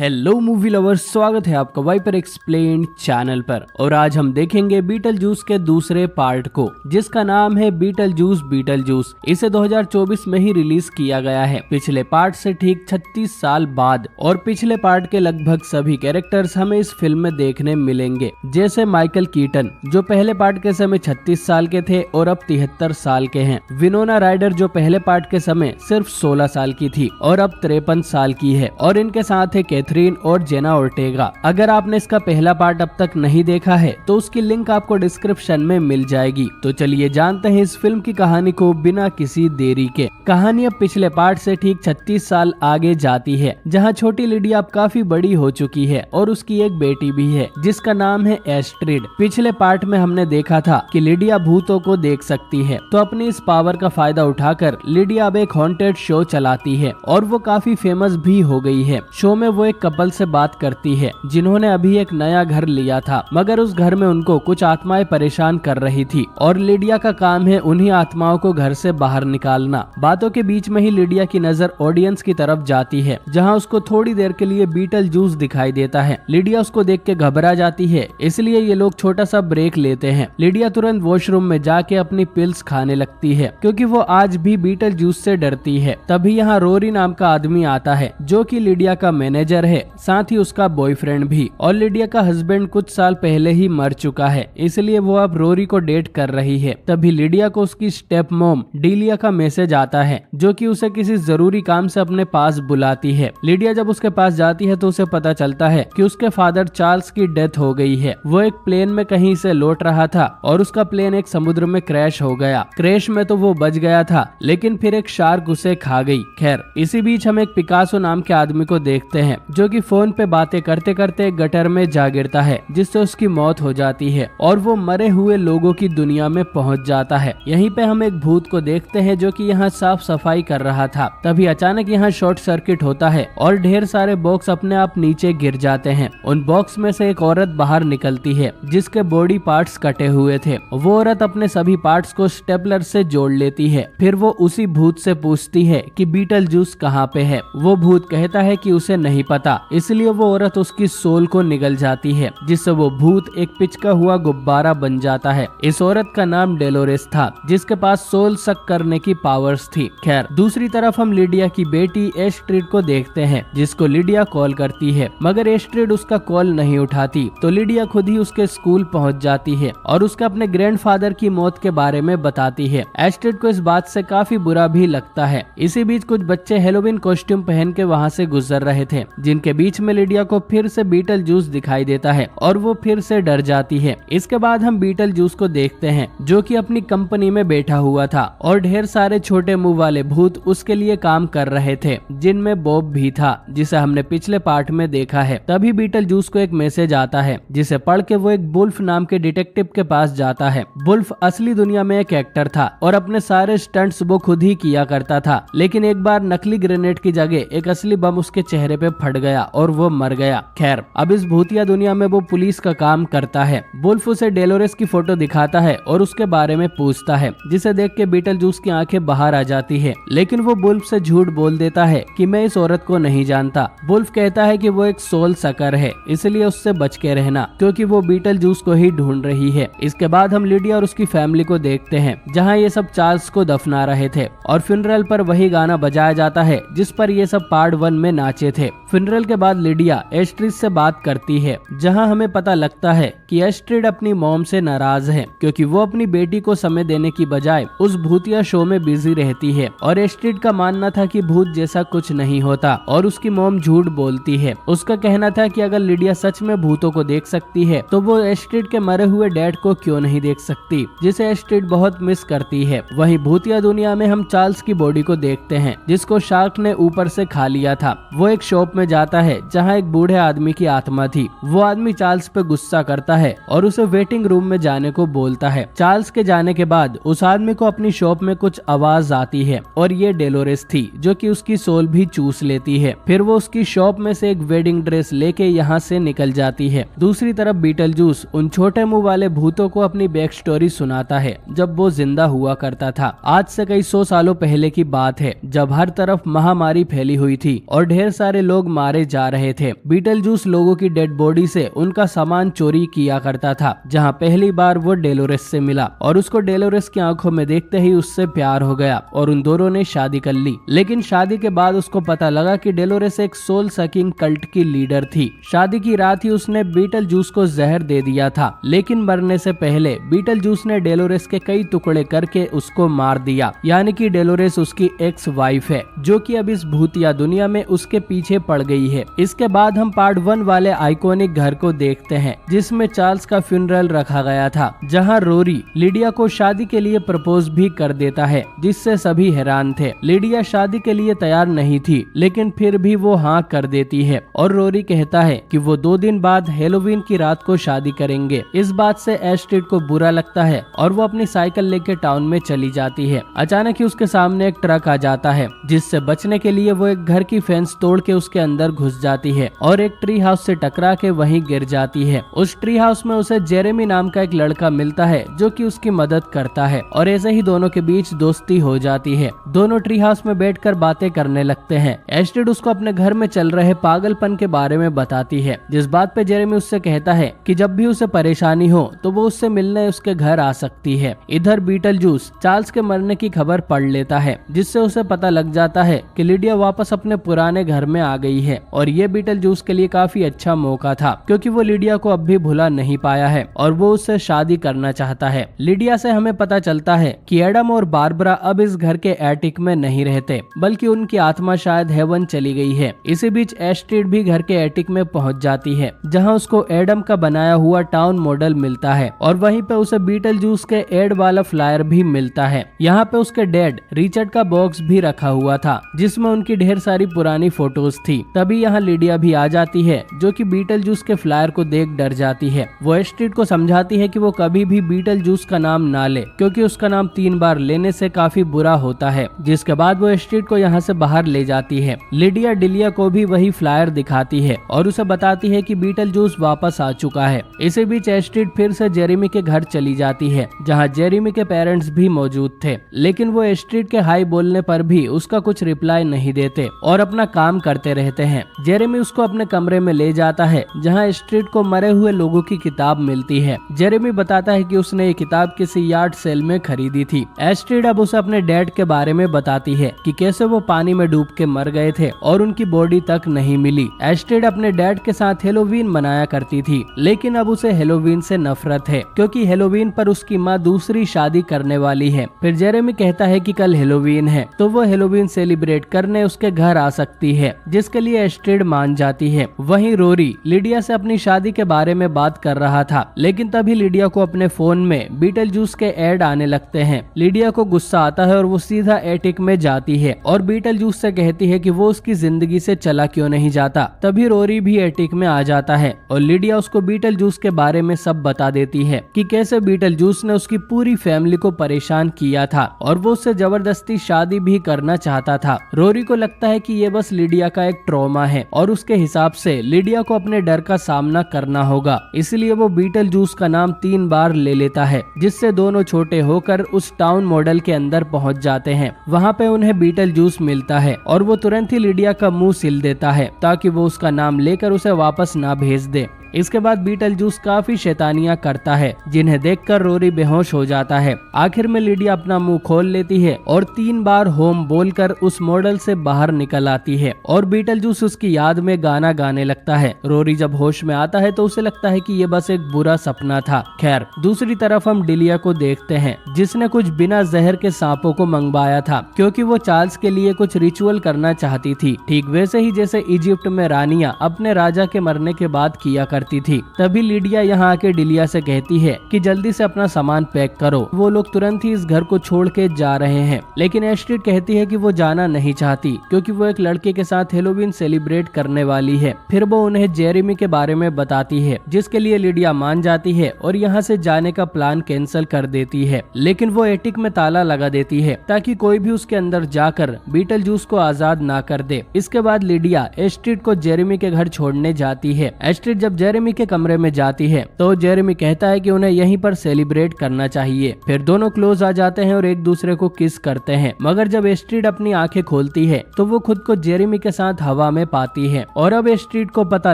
Hello movie lovers, स्वागत है आपका वाइपर एक्सप्लेन्ड चैनल पर। और आज हम देखेंगे बीटलजूस के दूसरे पार्ट को, जिसका नाम है बीटलजूस। इसे 2024 में ही रिलीज किया गया है, पिछले पार्ट से ठीक 36 साल बाद। और पिछले पार्ट के लगभग सभी कैरेक्टर्स हमें इस फिल्म में देखने मिलेंगे, जैसे माइकल कीटन जो पहले पार्ट के समय 36 साल के थे और अब 73 साल के हैं। विनोना राइडर जो पहले पार्ट के समय सिर्फ 16 साल की थी और अब 53 साल की है। और इनके साथ है कैथरीन और जेना ओर्टेगा। अगर आपने इसका पहला पार्ट अब तक नहीं देखा है तो उसकी लिंक आपको डिस्क्रिप्शन में मिल जाएगी। तो चलिए जानते हैं इस फिल्म की कहानी को बिना किसी देरी के। कहानी अब पिछले पार्ट से ठीक 36 साल आगे जाती है, जहां छोटी लिडिया अब काफी बड़ी हो चुकी है और उसकी एक बेटी भी है जिसका नाम है एस्ट्रिड। पिछले पार्ट में हमने देखा था कि लिडिया भूतों को देख सकती है, तो अपनी इस पावर का फायदा उठाकर लिडिया अब एक हॉन्टेड शो चलाती है और वो काफी फेमस भी हो गई है। शो में वो एक कपल से बात करती है जिन्होंने अभी एक नया घर लिया था, मगर उस घर में उनको कुछ आत्माएं परेशान कर रही थी और लिडिया का काम है उन्हीं आत्माओं को घर से बाहर निकालना। बातों के बीच में ही लिडिया की नजर ऑडियंस की तरफ जाती है, जहां उसको थोड़ी देर के लिए बीटलजूस दिखाई देता है। लिडिया उसको देख के घबरा जाती है, इसलिए ये लोग छोटा सा ब्रेक लेते हैं। लिडिया तुरंत वॉशरूम में जाके अपनी पिल्स खाने लगती है, क्योंकि वो आज भी बीटलजूस से डरती है। तभी यहाँ रोरी नाम का आदमी आता है, जो कि लिडिया का मैनेजर है, साथ ही उसका बॉयफ्रेंड भी। और लिडिया का हस्बैंड कुछ साल पहले ही मर चुका है, इसलिए वो अब रोरी को डेट कर रही है। तभी लिडिया को उसकी स्टेप मॉम डीलिया का मैसेज आता है, जो कि उसे किसी जरूरी काम से अपने पास बुलाती है। लिडिया जब उसके पास जाती है तो उसे पता चलता है कि उसके फादर चार्ल्स की डेथ हो गई है। वो एक प्लेन में कहीं से लौट रहा था और उसका प्लेन एक समुद्र में क्रैश हो गया। क्रैश में तो वो बच गया था, लेकिन फिर एक शार्क उसे खा गई। खैर, इसी बीच हम एक पिकासो नाम के आदमी को देखते हैं, जो कि फोन पे बातें करते करते गटर में जा गिरता है, जिससे उसकी मौत हो जाती है और वो मरे हुए लोगों की दुनिया में पहुंच जाता है। यहीं पे हम एक भूत को देखते हैं, जो कि यहाँ साफ सफाई कर रहा था। तभी अचानक यहाँ शॉर्ट सर्किट होता है और ढेर सारे बॉक्स अपने आप नीचे गिर जाते हैं। उन बॉक्स में से एक औरत बाहर निकलती है, जिसके बॉडी पार्ट्स कटे हुए थे। वो औरत अपने सभी पार्ट्स को स्टेपलर से जोड़ लेती है। फिर वो उसी भूत से पूछती है कि बीटलजूस कहाँ पे है। वो भूत कहता है कि उसे नहीं पता, इसलिए वो औरत उसकी सोल को निगल जाती है, जिससे वो भूत एक पिचका हुआ गुब्बारा बन जाता है। इस औरत का नाम डेलोरेस था, जिसके पास सोल सक करने की पावर्स थी। खैर, दूसरी तरफ हम लिडिया की बेटी एस्ट्रिड को देखते हैं, जिसको लिडिया कॉल करती है, मगर एस्ट्रिड उसका कॉल नहीं उठाती। तो लिडिया खुद ही उसके स्कूल पहुंच जाती है और उसके अपने ग्रैंडफादर की मौत के बारे में बताती है। एस्ट्रिड को इस बात से काफी बुरा भी लगता है। इसी बीच कुछ बच्चे हेलोवीन कॉस्ट्यूम पहन के वहाँ से गुजर रहे थे, जिनके बीच में लिडिया को फिर से बीटलजूस दिखाई देता है और वो फिर से डर जाती है। इसके बाद हम बीटलजूस को देखते हैं, जो कि अपनी कंपनी में बैठा हुआ था और ढेर सारे छोटे मुंह वाले भूत उसके लिए काम कर रहे थे, जिनमें बॉब भी था, जिसे हमने पिछले पार्ट में देखा है। तभी बीटलजूस को एक मैसेज आता है, जिसे पढ़ के वो एक बुल्फ नाम के डिटेक्टिव के पास जाता है। बुल्फ असली दुनिया में एक एक्टर था और अपने सारे स्टंट्स वो खुद ही किया करता था, लेकिन एक बार नकली ग्रेनेड की जगह एक असली बम उसके चेहरे पे फट गया और वो मर गया। खैर, अब इस भूतिया दुनिया में वो पुलिस का काम करता है। बुल्फ उसे डेलोरेस की फोटो दिखाता है और उसके बारे में पूछता है, जिसे देख के बीटलजूस की आंखें बाहर आ जाती है, लेकिन वो बुल्फ से झूठ बोल देता है कि मैं इस औरत को नहीं जानता। बुल्फ कहता है कि वो एक सोल सकर है, इसलिए उससे बच के रहना, क्योंकि वो बीटलजूस को ही ढूंढ रही है। इसके बाद हम लिडिया और उसकी फैमिली को देखते हैं, जहाँ ये सब चार्ल्स को दफना रहे थे और फ्यूनरल पर वही गाना बजाया जाता है जिस पर ये सब पार्ट 1 में नाचे थे। फ्यूनरल के बाद लिडिया एस्ट्रिड से बात करती है, जहां हमें पता लगता है कि एस्ट्रिड अपनी मॉम से नाराज है, क्योंकि वो अपनी बेटी को समय देने की बजाय उस भूतिया शो में बिजी रहती है। और एस्ट्रिड का मानना था कि भूत जैसा कुछ नहीं होता और उसकी मॉम झूठ बोलती है। उसका कहना था कि अगर लिडिया सच में भूतों को देख सकती है तो वो एस्ट्रिड के मरे हुए डैड को क्यों नहीं देख सकती, जिसे एस्ट्रिड बहुत मिस करती है। वहीं भूतिया दुनिया में हम चार्ल्स की बॉडी को देखते हैं, जिसको शार्क ने ऊपर से खा लिया था। वो एक शॉप में जाता है जहाँ एक बूढ़े आदमी की आत्मा थी। वो आदमी चार्ल्स पे गुस्सा करता है और उसे वेटिंग रूम में जाने को बोलता है। चार्ल्स के जाने के बाद उस आदमी को अपनी शॉप में कुछ आवाज आती है और ये डेलोरेस थी, जो कि उसकी सोल भी चूस लेती है। फिर वो उसकी शॉप में से एक वेडिंग ड्रेस लेके यहाँ से निकल जाती है। दूसरी तरफ बीटलजूस उन छोटे मुंह वाले भूतों को अपनी बैक स्टोरी सुनाता है, जब वो जिंदा हुआ करता था। आज से कई 100 सालों पहले की बात है, जब हर तरफ महामारी फैली हुई थी और ढेर सारे लोग मारे मारे जा रहे थे। बीटल जूस लोगों की डेड बॉडी से उनका सामान चोरी किया करता था। जहाँ पहली बार वो डेलोरेस से मिला और उसको डेलोरेस की आंखों में देखते ही उससे प्यार हो गया और उन दोनों ने शादी कर ली। लेकिन शादी के बाद उसको पता लगा कि डेलोरेस एक सोल सकिंग कल्ट की लीडर थी। शादी की रात ही उसने बीटल जूस को जहर दे दिया था, लेकिन मरने से पहले बीटल जूस ने डेलोरेस के कई टुकड़े करके उसको मार दिया। यानी कि डेलोरेस उसकी एक्स वाइफ है, जो कि अब इस भूतिया दुनिया में उसके पीछे पड़ गई है। इसके बाद हम पार्ट 1 वाले आइकॉनिक घर को देखते हैं, जिसमें चार्ल्स का फ्यूनरल रखा गया था, जहां रोरी लिडिया को शादी के लिए प्रपोज भी कर देता है, जिससे सभी हैरान थे। लिडिया शादी के लिए तैयार नहीं थी, लेकिन फिर भी वो हाँ कर देती है और रोरी कहता है कि वो 2 दिन बाद हेलोवीन की रात को शादी करेंगे। इस बात से एस्ट्रिड को बुरा लगता है और वो अपनी साइकिल लेके टाउन में चली जाती है। अचानक ही उसके सामने एक ट्रक आ जाता है, जिससे बचने के लिए वो एक घर की फेंस तोड़ के उसके अंदर घुस जाती है और एक ट्री हाउस से टकरा के वहीं गिर जाती है। उस ट्री हाउस में उसे जेरेमी नाम का एक लड़का मिलता है, जो कि उसकी मदद करता है और ऐसे ही दोनों के बीच दोस्ती हो जाती है। दोनों ट्री हाउस में बैठकर बातें करने लगते हैं। एस्ट्रिड उसको अपने घर में चल रहे पागलपन के बारे में बताती है, जिस बात पे जेरेमी उससे कहता है कि जब भी उसे परेशानी हो तो वो उससे मिलने उसके घर आ सकती है। इधर बीटल जूस चार्ल्स के मरने की खबर पढ़ लेता है, जिससे उसे पता लग जाता है कि लिडिया वापस अपने पुराने घर में आ गई है और ये बीटल जूस के लिए काफी अच्छा मौका था, क्योंकि वो लिडिया को अब भी भुला नहीं पाया है और वो उससे शादी करना चाहता है। लिडिया से हमें पता चलता है कि एडम और बारबरा अब इस घर के एटिक में नहीं रहते, बल्कि उनकी आत्मा शायद हेवन चली गई है। इसी बीच एस्ट्रिड भी घर के एटिक में पहुंच जाती है, जहां उसको एडम का बनाया हुआ टाउन मॉडल मिलता है और वहीं पे उसे बीटल जूस के एड वाला फ्लायर भी मिलता है। यहाँ पे उसके डैड रिचर्ड का बॉक्स भी रखा हुआ था, जिसमें उनकी ढेर सारी पुरानी फोटोज थी। तभी यहाँ लिडिया भी आ जाती है, जो कि बीटल जूस के फ्लायर को देख डर जाती है। वो एस्ट्रिड को समझाती है कि वो कभी भी बीटल जूस का नाम ना ले, क्योंकि उसका नाम 3 बार लेने से काफी बुरा होता है। जिसके बाद वो एस्ट्रिड को यहाँ से बाहर ले जाती है। लिडिया डिलिया को भी वही फ्लायर दिखाती है और उसे बताती है कि बीटल जूस वापस आ चुका है। इसी बीच एस्ट्रिड फिर से जेरेमी के घर चली जाती है, जहाँ जेरेमी के पेरेंट्स भी मौजूद थे, लेकिन वो एस्ट्रिड के हाई बोलने पर भी उसका कुछ रिप्लाई नहीं देते और अपना काम करते रहते हैं। जेरेमी उसको अपने कमरे में ले जाता है, जहाँ एस्ट्रिड को मरे हुए लोगों की किताब मिलती है। जेरेमी बताता है कि उसने ये किताब किसी यार्ड सेल में खरीदी थी। एस्ट्रिड अब उसे अपने डैड के बारे में बताती है कि कैसे वो पानी में डूब के मर गए थे और उनकी बॉडी तक नहीं मिली। एस्ट्रिड अपने डैड के साथ हेलोवीन मनाया करती थी, लेकिन अब उसे हेलोवीन से नफरत है, क्योंकि हेलोवीन पर उसकी माँ दूसरी शादी करने वाली है। फिर जेरेमी कहता है कि कल हेलोवीन है, तो वो हेलोवीन सेलिब्रेट करने उसके घर आ सकती है, जिसके लिए एस्ट्रिड मान जाती है। वहीं रोरी लिडिया से अपनी शादी के बारे में बात कर रहा था, लेकिन तभी लिडिया को अपने फोन में बीटल जूस के ऐड आने लगते हैं। लिडिया को गुस्सा आता है और वो सीधा एटिक में जाती है और बीटल जूस से कहती है कि वो उसकी जिंदगी से चला क्यों नहीं जाता। तभी रोरी भी एटिक में आ जाता है और लिडिया उसको बीटल जूस के बारे में सब बता देती है कि कैसे बीटल जूस ने उसकी पूरी फैमिली को परेशान किया था और वो उससे जबरदस्ती शादी भी करना चाहता था। रोरी को लगता है कि ये बस लिडिया का एक ट्रॉमा है और उसके हिसाब से लिडिया को अपने डर का सामना करना होगा, इसलिए वो बीटल जूस का नाम 3 बार ले लेता है, जिससे दोनों छोटे होकर उस टाउन मॉडल के अंदर पहुंच जाते हैं। वहाँ पे उन्हें बीटल जूस मिलता है और वो तुरंत ही लिडिया का मुंह सिल देता है, ताकि वो उसका नाम लेकर उसे वापस ना भेज दे। इसके बाद बीटल जूस काफी शैतानियां करता है, जिन्हें देखकर रोरी बेहोश हो जाता है। आखिर में लिडिया अपना मुंह खोल लेती है और 3 बार होम बोलकर उस मॉडल से बाहर निकल आती है और बीटल जूस उसकी याद में गाना गाने लगता है। रोरी जब होश में आता है तो उसे लगता है कि ये बस एक बुरा सपना था। खैर, दूसरी तरफ हम डिलिया को देखते हैं, जिसने कुछ बिना जहर के सांपों को मंगवाया था, क्योंकि वो चार्ल्स के लिए कुछ रिचुअल करना चाहती थी, ठीक वैसे ही जैसे इजिप्ट में रानियां अपने राजा के मरने के बाद किया करती थी। तभी लिडिया यहाँ आके डिलिया से कहती है कि जल्दी से अपना सामान पैक करो, वो लोग तुरंत ही इस घर को छोड़ के जा रहे हैं। लेकिन एस्ट्रिड कहती है कि वो जाना नहीं चाहती, क्योंकि वो एक लड़के के साथ हेलोवीन सेलिब्रेट करने वाली है। फिर वो उन्हें जेरेमी के बारे में बताती है, जिसके लिए लिडिया मान जाती है और यहाँ से जाने का प्लान कैंसिल कर देती है। लेकिन वो एटिक में ताला लगा देती है, ताकि कोई भी उसके अंदर जाकर बीटल जूस को आजाद ना कर दे। इसके बाद लिडिया एस्ट्रिड को जेरेमी के घर छोड़ने जाती है। एस्ट्रिड जब जेरेमी जेरेमी के कमरे में जाती है तो जेरेमी कहता है कि उन्हें यहीं पर सेलिब्रेट करना चाहिए। फिर दोनों क्लोज आ जाते हैं और एक दूसरे को किस करते हैं, मगर जब एस्ट्रिड अपनी आंखें खोलती है तो वो खुद को जेरेमी के साथ हवा में पाती है और अब एस्ट्रिड को पता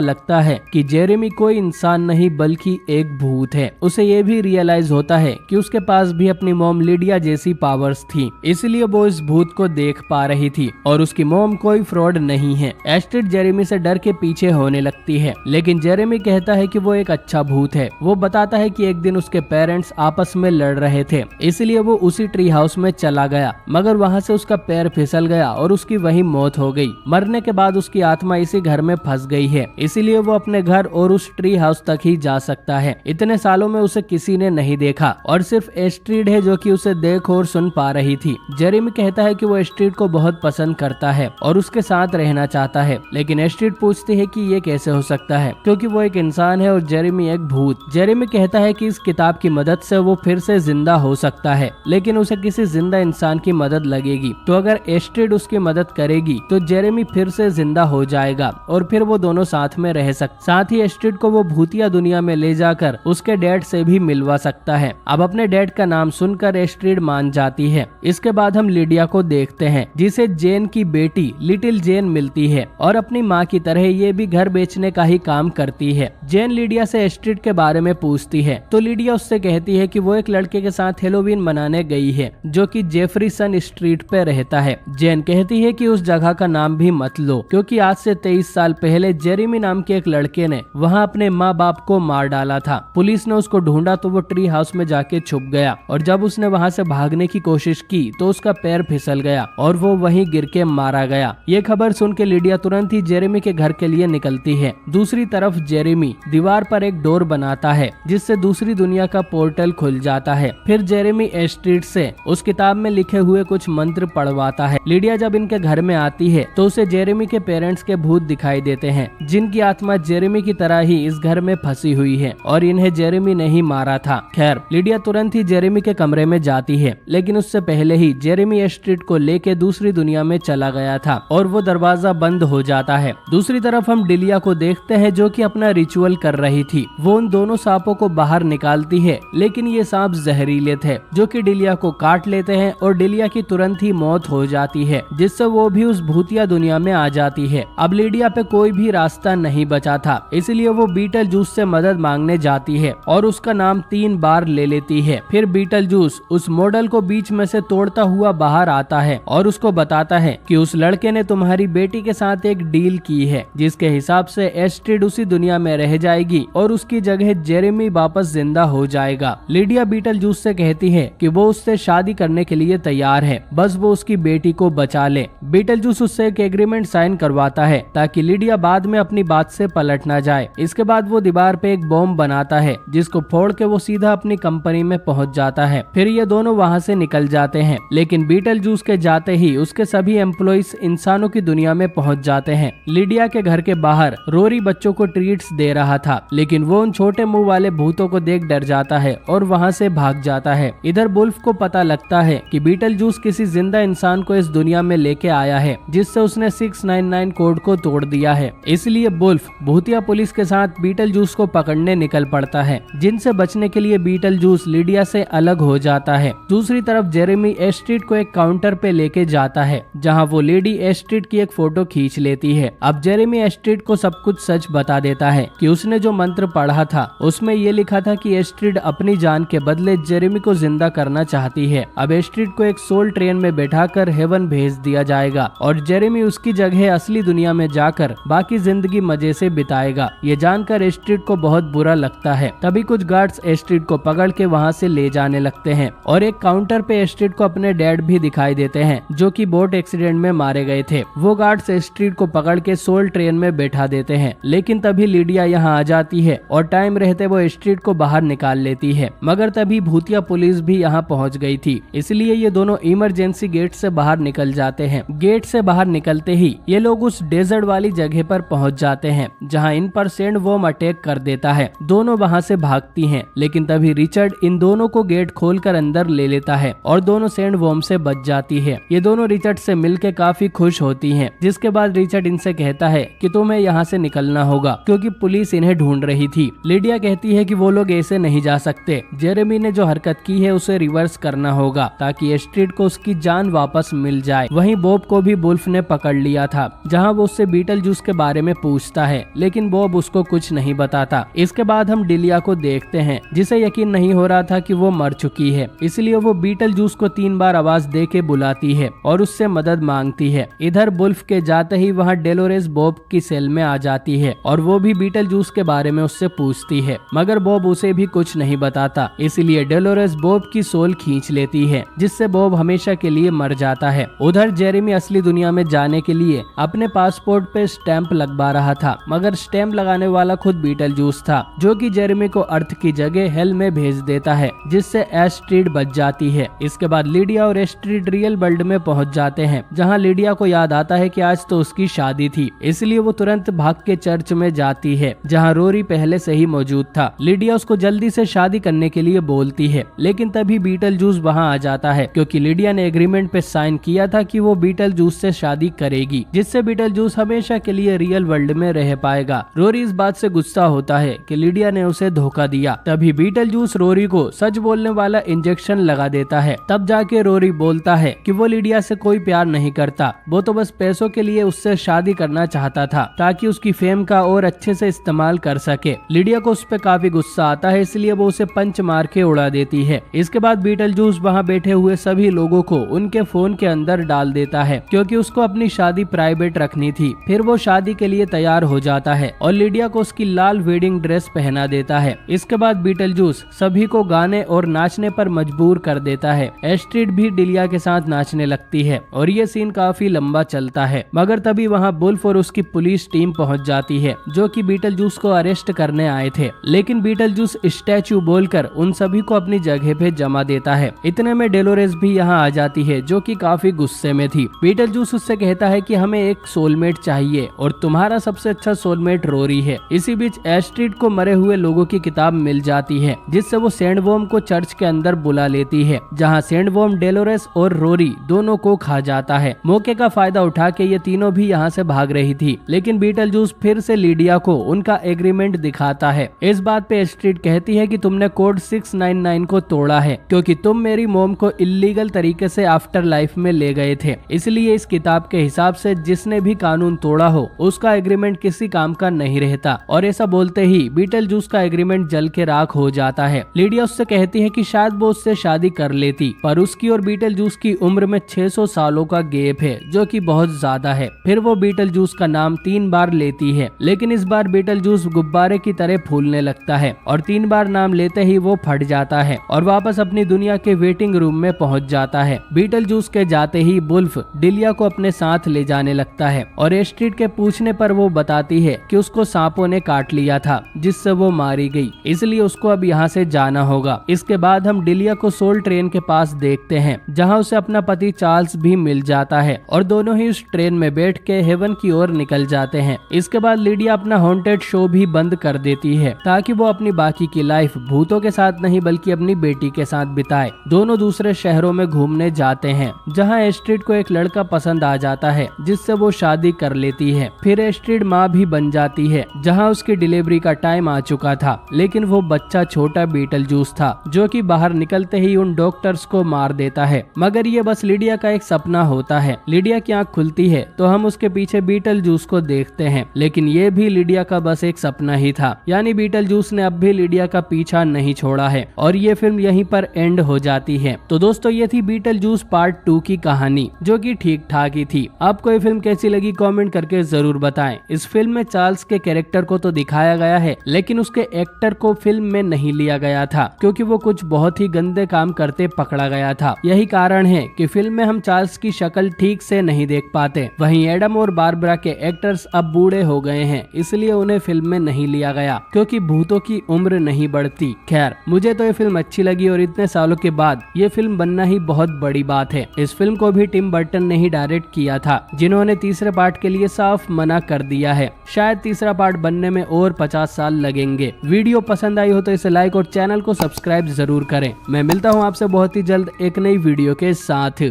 लगता है कि जेरेमी कोई इंसान नहीं बल्कि एक भूत है। उसे ये भी रियलाइज होता है कि उसके पास भी अपनी मॉम लिडिया जैसी पावर्स थी, इसलिए वो इस भूत को देख पा रही थी और उसकी मॉम कोई फ्रॉड नहीं है। एस्ट्रिड जेरेमी से डर के पीछे होने लगती है, लेकिन जेरेमी कहता है कि वो एक अच्छा भूत है। वो बताता है कि एक दिन उसके पेरेंट्स आपस में लड़ रहे थे, इसलिए वो उसी ट्री हाउस में चला गया, मगर वहाँ से उसका पैर फिसल गया और उसकी वही मौत हो गई। मरने के बाद उसकी आत्मा इसी घर में फंस गई है, इसीलिए वो अपने घर और उस ट्री हाउस तक ही जा सकता है। इतने सालों में उसे किसी ने नहीं देखा और सिर्फ एस्ट्रिड है जो कि उसे देख और सुन पा रही थी। जेरेमी कहता है कि वो एस्ट्रिड को बहुत पसंद करता है और उसके साथ रहना चाहता है, लेकिन एस्ट्रिड पूछती है कि ये कैसे हो सकता है क्योंकि वो एक इंसान है और जेरेमी एक भूत। जेरेमी कहता है कि इस किताब की मदद से वो फिर से जिंदा हो सकता है, लेकिन उसे किसी जिंदा इंसान की मदद लगेगी। तो अगर एस्ट्रिड उसकी मदद करेगी तो जेरेमी फिर से जिंदा हो जाएगा और फिर वो दोनों साथ में रह सकते। साथ ही एस्ट्रिड को वो भूतिया दुनिया में ले जाकर उसके डैड से भी मिलवा सकता है। अब अपने डैड का नाम सुनकर एस्ट्रिड मान जाती है। इसके बाद हम लिडिया को देखते हैं जिसे जेन की बेटी लिटिल जेन मिलती है और अपनी माँ की तरह ये भी घर बेचने का ही काम करती है। जेन लिडिया से एस्ट्रिड के बारे में पूछती है तो लिडिया उससे कहती है कि वो एक लड़के के साथ हेलोवीन मनाने गई है जो कि जेफरीसन स्ट्रीट पे रहता है। जेन कहती है कि उस जगह का नाम भी मत लो क्योंकि आज से 23 साल पहले जेरेमी नाम के एक लड़के ने वहाँ अपने माँ बाप को मार डाला था। पुलिस ने उसको ढूंढा तो वो ट्री हाउस में जाके छुप गया और जब उसने वहाँ से भागने की कोशिश की तो उसका पैर फिसल गया और वो वहीं गिर के मारा गया। ये खबर सुन के लिडिया तुरंत ही जेरेमी के घर के लिए निकलती है। दूसरी तरफ जेरेमी दीवार पर एक डोर बनाता है जिससे दूसरी दुनिया का पोर्टल खुल जाता है। फिर जेरेमी एस्ट्रिड से उस किताब में लिखे हुए कुछ मंत्र पढ़वाता है। लिडिया जब इनके घर में आती है तो उसे जेरेमी के पेरेंट्स के भूत दिखाई देते हैं जिनकी आत्मा जेरेमी की तरह ही इस घर में फंसी हुई है और इन्हें जेरेमी ने ही मारा था। खैर लिडिया तुरंत ही जेरेमी के कमरे में जाती है, लेकिन उससे पहले ही जेरेमी एस्ट्रिड को लेके दूसरी दुनिया में चला गया था और वो दरवाजा बंद हो जाता है। दूसरी तरफ हम डिलिया को देखते हैं जो कि अपना रिचुअल कर रही थी। वो उन दोनों सांपों को बाहर निकालती है, लेकिन ये सांप जहरीले थे जो कि डिलिया को काट लेते हैं और डिलिया की तुरंत ही मौत हो जाती है, जिससे वो भी उस भूतिया दुनिया में आ जाती है। अब लिडिया पे कोई भी रास्ता नहीं बचा था, इसलिए वो बीटल जूस से मदद मांगने जाती है और उसका नाम 3 बार ले लेती है। फिर बीटल जूस उस मॉडल को बीच में से तोड़ता हुआ बाहर आता है और उसको बताता है कि उस लड़के ने तुम्हारी बेटी के साथ एक डील की है जिसके हिसाब से एस्ट्रिड उसी दुनिया में रह जाएगी और उसकी जगह जेरेमी वापस जिंदा हो जाएगा। लिडिया बीटल जूस से कहती है कि वो उससे शादी करने के लिए तैयार है, बस वो उसकी बेटी को बचा ले। बीटल जूस उससे एक एग्रीमेंट साइन करवाता है ताकि लिडिया बाद में अपनी बात से पलट ना जाए। इसके बाद वो दीवार पे एक बॉम्ब बनाता है जिसको फोड़ के वो सीधा अपनी कंपनी में पहुंच जाता है। फिर ये दोनों वहाँ से निकल जाते हैं, लेकिन बीटल जूस के जाते ही उसके सभी एम्प्लॉइज इंसानों की दुनिया में पहुंच जाते हैं। लिडिया के घर के बाहर रोरी बच्चों को ट्रीट्स दे रहा था, लेकिन वो उन छोटे मुंह वाले भूतों को देख डर जाता है और वहाँ से भाग जाता है। इधर बुल्फ को पता लगता है कि बीटल जूस किसी जिंदा इंसान को इस दुनिया में लेके आया है जिससे उसने 699 कोड को तोड़ दिया है। इसलिए बुल्फ भूतिया पुलिस के साथ बीटल जूस को पकड़ने निकल पड़ता है, जिनसे बचने के लिए बीटल जूस लिडिया से अलग हो जाता है। दूसरी तरफ जेरेमी एस्ट्रिड को एक काउंटर पे लेके जाता है जहाँ वो लेडी एस्ट्रिड की एक फोटो खींच लेती है। अब जेरेमी एस्ट्रिड को सब कुछ सच बता देता है कि उसने जो मंत्र पढ़ा था उसमें ये लिखा था कि एस्ट्रिड अपनी जान के बदले जेरेमी को जिंदा करना चाहती है। अब एस्ट्रिड को एक सोल ट्रेन में बैठाकर हेवन भेज दिया जाएगा और जेरेमी उसकी जगह असली दुनिया में जाकर बाकी जिंदगी मजे से बिताएगा। ये जानकर एस्ट्रिड को बहुत बुरा लगता है। तभी कुछ गार्ड्स एस्ट्रिड को पकड़ के वहाँ से ले जाने लगते हैं और एक काउंटर पे एस्ट्रिड को अपने डैड भी दिखाई देते हैं जो कि बोट एक्सीडेंट में मारे गए थे। वो गार्ड्स एस्ट्रिड को पकड़ के सोल ट्रेन में बैठा देते हैं, लेकिन तभी लिडिया यहाँ आ जाती है और टाइम रहते वो एस्ट्रिड को बाहर निकाल लेती है। मगर तभी भूतिया पुलिस भी यहाँ पहुँच गई थी, इसलिए ये दोनों इमरजेंसी गेट से बाहर निकल जाते हैं। गेट से बाहर निकलते ही ये लोग उस डेजर्ट वाली जगह पर पहुंच जाते हैं जहां इन पर सैंडवर्म अटैक कर देता है। दोनों वहां से भागती हैं, लेकिन तभी रिचर्ड इन दोनों को गेट खोलकर अंदर ले लेता है और दोनों सैंडवर्म से बच जाती है। ये दोनों रिचर्ड से मिलकर काफी खुश होती हैं, जिसके बाद रिचर्ड इनसे कहता है कि तुम्हें यहाँ से निकलना होगा क्योंकि पुलिस इन्हें ढूंढ रही थी। लिडिया कहती है कि वो लोग ऐसे नहीं जा सकते, जेरेमी ने जो हरकत की है उसे रिवर्स करना होगा ताकि एस्ट्रिड को उसकी जान वापस मिल जाए। वहीं बॉब को भी वुल्फ ने पकड़ लिया था, जहां वो उससे बीटल जूस के बारे में पूछता है, लेकिन बॉब उसको कुछ नहीं बताता। इसके बाद हम डिलिया को देखते हैं, जिसे यकीन नहीं हो रहा था कि वो मर चुकी है, इसलिए वो बीटल जूस को 3 बार आवाज दे के बुलाती है और उससे मदद मांगती है। इधर वुल्फ के जाते ही वहाँ डेलोरेस बॉब की सेल में आ जाती है और वो भी बीटल जूस के बारे में उससे पूछती है, मगर बॉब उसे भी कुछ नहीं बताता। इसलिए डेलोरेस बॉब की सोल खींच लेती है, जिससे बॉब हमेशा के लिए मर जाता है। उधर जेरेमी असली दुनिया में जाने के लिए अपने पासपोर्ट पे स्टैंप लगवा रहा था, मगर स्टैंप लगाने वाला खुद बीटल जूस था, जो कि जेरेमी को अर्थ की जगह हेल में भेज देता है, जिससे एस्ट्रिड बच जाती है। इसके बाद लिडिया और एस्ट्रिड रियल वर्ल्ड में पहुंच जाते हैं, जहां लिडिया को याद आता है कि आज तो उसकी शादी थी, इसलिए वो तुरंत भाग के चर्च में जाती है, जहां रोरी पहले से ही मौजूद था। लिडिया उसको जल्दी से शादी करने के लिए बोलती है, लेकिन तभी बीटल जूस वहां आ जाता है, क्योंकि लिडिया ने एग्रीमेंट पे साइन किया था कि वो बीटल जूस से शादी करेगी, जिससे बीटल जूस हमेशा के लिए रियल वर्ल्ड में रह पाएगा। रोरी इस बात से गुस्सा होता है कि लिडिया ने उसे धोखा दिया। तभी बीटल जूस रोरी को सच बोलने वाला इंजेक्शन लगा देता है। तब जाके रोरी बोलता है कि वो लिडिया से कोई प्यार नहीं करता, वो तो बस पैसों के लिए उससे शादी करना चाहता था ताकि उसकी फेम का और अच्छे से इस्तेमाल कर सके। लिडिया को उस पर काफी गुस्सा आता है, इसलिए वो उसे पंच मार के उड़ा देती है। इसके बाद बीटल जूस वहाँ बैठे हुए सभी लोगों को उनके फोन के अंदर डाल देता है, क्योंकि उसको अपनी शादी प्राइवेट रखनी थी। फिर वो शादी के लिए तैयार हो जाता है और लिडिया को उसकी लाल वेडिंग ड्रेस पहना देता है। इसके बाद बीटल जूस सभी को गाने और नाचने पर मजबूर कर देता है। एस्ट्रिड भी डिलिया के साथ नाचने लगती है और ये सीन काफी लंबा चलता है, मगर तभी वहाँ वुल्फ और उसकी पुलिस टीम पहुँच जाती है, जो कि बीटल जूस को अरेस्ट करने आए थे। लेकिन बीटल जूस स्टैचू बोलकर उन सभी को अपनी जगह पे जमा देता है। इतने में डेलोरेस भी यहाँ आ जाती है, जो कि काफी गुस्से में थी। बीटल जूस उससे कहता है कि हमें एक सोलमेट चाहिए और तुम्हारा सबसे अच्छा सोलमेट रोरी है। इसी बीच एस्ट्रिड को मरे हुए लोगों की किताब मिल जाती है, जिससे वो सैंडवर्म को चर्च के अंदर बुला लेती है, जहाँ सैंडवर्म डेलोरेस और रोरी दोनों को खा जाता है। मौके का फायदा उठा के ये तीनों भी यहाँ से भाग रही थी, लेकिन बीटल जूस फिर से लिडिया को उनका एग्रीमेंट दिखाता है। इस बात पे एस्ट्रिड कहती है कि तुमने कोड 699 को तोड़ा है, क्योंकि तुम मेरी मोम को इल्लीगल तरीके से आफ्टर लाइफ में ले गए थे, इसलिए इस किताब के हिसाब से जिसने भी कानून तोड़ा हो उसका एग्रीमेंट किसी काम का नहीं रहता। और ऐसा बोलते ही बीटल जूस का एग्रीमेंट जल के राख हो जाता है। लिडिया उससे कहती है कि शायद वो उससे शादी कर लेती, पर उसकी और बीटल जूस की उम्र में 600 सालों का गैप है, जो कि बहुत ज्यादा है। फिर वो बीटल जूस का नाम 3 बार लेती है, लेकिन इस बार बीटल जूस गुब्बारे की तरह फूलने लगता है और 3 बार नाम लेते ही वो फट जाता है और वापस अपनी दुनिया के वेटिंग रूम में पहुंच जाता है। बीटल जूस के जाते ही वुल्फ डिलिया को अपने साथ ले जाने लगता है और एस्ट्रिड के पूछने पर वो बताती है कि उसको सांपों ने काट लिया था, जिससे वो मारी गई, इसलिए उसको अब यहाँ से जाना होगा। इसके बाद हम डिलिया को सोल ट्रेन के पास देखते हैं, जहाँ उसे अपना पति चार्ल्स भी मिल जाता है और दोनों ही उस ट्रेन में बैठ के हेवन की ओर निकल जाते हैं। इसके बाद लिडिया अपना हॉन्टेड शो भी बंद कर देती है, ताकि वो अपनी बाकी की लाइफ भूतों के साथ नहीं बल्कि अपनी बेटी के साथ बिताए। दोनों दूसरे शहरों में घूमने जाते हैं, जहाँ एस्ट्रिड को एक लड़का पसंद आ जाता है, जिससे वो शादी कर लेती है। फिर एस्ट्रिड माँ भी बन जाती है, जहाँ उसकी डिलीवरी का टाइम आ चुका था, लेकिन वो बच्चा छोटा बीटल जूस था, जो कि बाहर निकलते ही उन डॉक्टर्स को मार देता है। मगर ये बस लिडिया का एक सपना होता है। लिडिया की आँख खुलती है तो हम उसके पीछे बीटल जूस को देखते हैं, लेकिन ये भी लिडिया का बस एक सपना ही था। यानी बीटल जूस ने अब भी लिडिया का पीछा नहीं छोड़ा है और ये फिल्म यहीं पर एंड हो जाती है। तो दोस्तों, ये थी बीटल जूस पार्ट 2 की कहानी, जो कि ठीक ठाक ही थी। आपको ये फिल्म कैसी लगी कमेंट करके जरूर बताएं। इस फिल्म में चार्ल्स के कैरेक्टर को तो दिखाया गया है, लेकिन उसके एक्टर को फिल्म में नहीं लिया गया था, क्योंकि वो कुछ बहुत ही गंदे काम करते पकड़ा गया था। यही कारण है कि फिल्म में हम चार्ल्स की शक्ल ठीक से नहीं देख पाते। वहीं एडम और बारबरा के एक्टर्स अब बूढ़े हो गए हैं, इसलिए उन्हें फिल्म में नहीं लिया गया, क्योंकि भूतों की उम्र नहीं बढ़ती। खैर, मुझे तो ये फिल्म अच्छी लगी और इतने सालों के बाद ये फिल्म बनना ही बहुत बड़ी बात है। इस फिल्म को भी टिम बर्टन ने ही डायरेक्ट किया था, जिन्होंने तीसरे पार्ट के लिए साफ मना कर दिया है। शायद तीसरा पार्ट बनने में और 50 साल लगेंगे। वीडियो पसंद आई हो तो इसे लाइक और चैनल को सब्सक्राइब जरूर करें। मैं मिलता हूँ आपसे बहुत ही जल्द एक नई वीडियो के साथ।